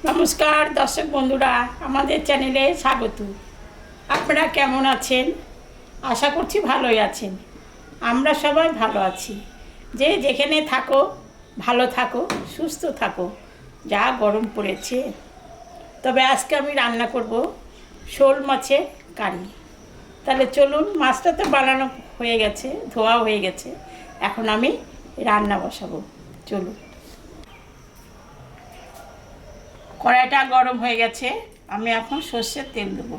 নমস্কার দর্শক বন্ধুরা, আমাদের চ্যানেলে স্বাগত। আপনারা কেমন আছেন? আশা করছি ভালোই আছেন। আমরা সবাই ভালো আছি। যে যেখানে থাকো ভালো থাকো, সুস্থ থাকো। যা গরম পড়েছে। তবে আজকে আমি রান্না করব শোল মাছের কারি। তাহলে চলুন, মাছটা তো বানানো হয়ে গেছে, ধোয়া হয়ে গেছে। এখন আমি রান্না বসাবো। চলুন। কড়াইটা গরম হয়ে গেছে, আমি এখন সর্ষের তেল দেবো।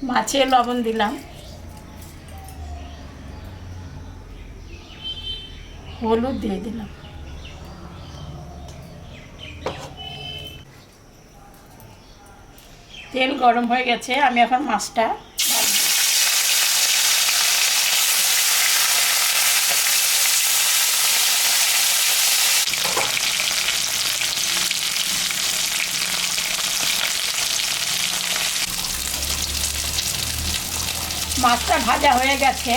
মাছে লবণ দিলাম, হলুদ দিয়ে দিলাম, তেল গরম হয়ে গেছে, আমি এখন মাছটা মাছটা ভাজা হয়ে গেছে,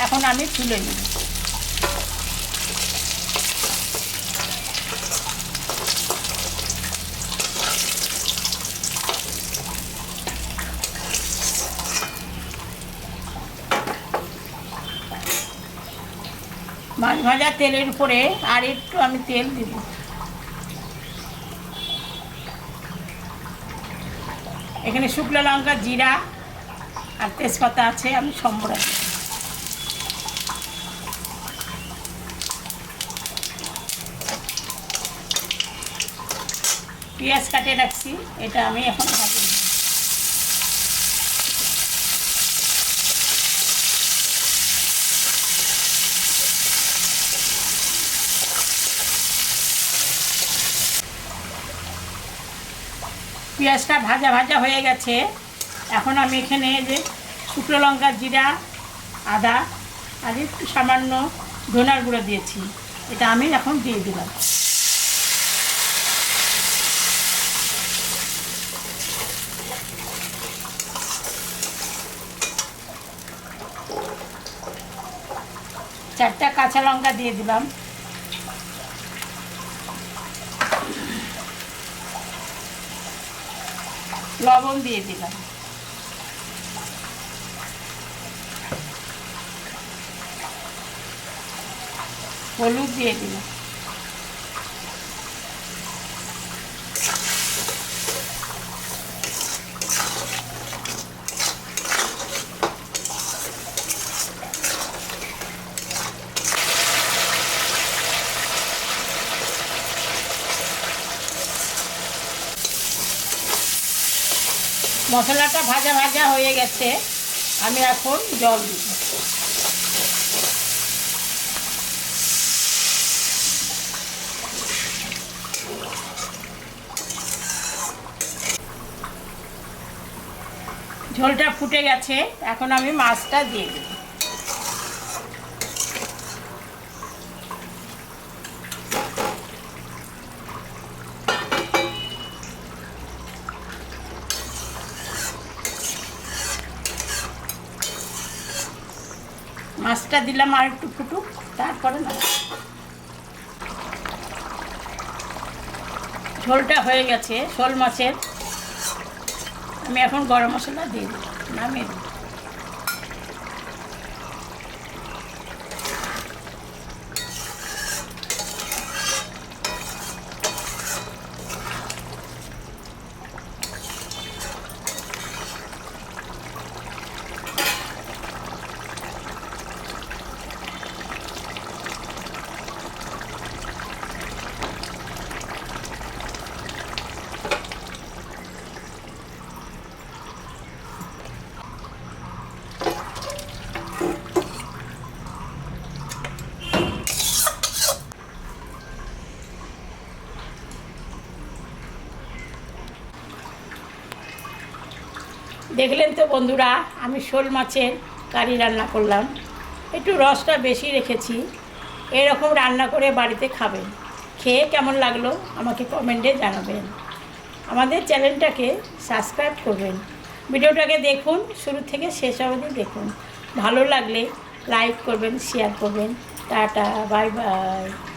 এখন আমি তুলে নিই। মাছ ভাজা তেলের উপরে আর একটু আমি তেল দিব। এখানে শুকনো লঙ্কা, জিরা আর তেজপাতা আছে, আমি সম্বরা দিই। পেঁয়াজ কাটে রাখছি, এটা আমি এখন ভাজি। পেঁয়াজটা ভাজা ভাজা হয়ে গেছে, এখন আমি এখানে যে শুকনো লঙ্কা, জিরা, আদা আর একটু সামান্য ধনার গুঁড়ো দিয়েছি, এটা আমি এখন দিয়ে দিলাম। চারটা কাঁচা লঙ্কা দিয়ে দিলাম, লবণ দিয়ে দিলাম, হলুদ দিয়ে দিলাম, মশলাটা ভাজা ভাজা হয়ে গেছে, আমি এখন জল দিব। ঝোলটা ফুটে গেছে, এখন আমি মাছটা দিয়ে দেব। মাছটা দিলাম, আর একটু ফুটুক, তারপরে না। ঝোলটা হয়ে গেছে শোল মাছের, আমি এখন গরম মশলা দিয়ে দিই, নামিয়ে দিই। দেখলেন তো বন্ধুরা, আমি শোল মাছের কারি রান্না করলাম। একটু রসটা বেশি রেখেছি। এরকম রান্না করে বাড়িতে খাবেন। খেয়ে কেমন লাগলো আমাকে কমেন্টে জানাবেন। আমাদের চ্যানেলটাকে সাবস্ক্রাইব করবেন। ভিডিওটাকে দেখুন, শুরু থেকে শেষ অবধি দেখুন। ভালো লাগলে লাইক করবেন, শেয়ার করবেন। Tata, bye bye.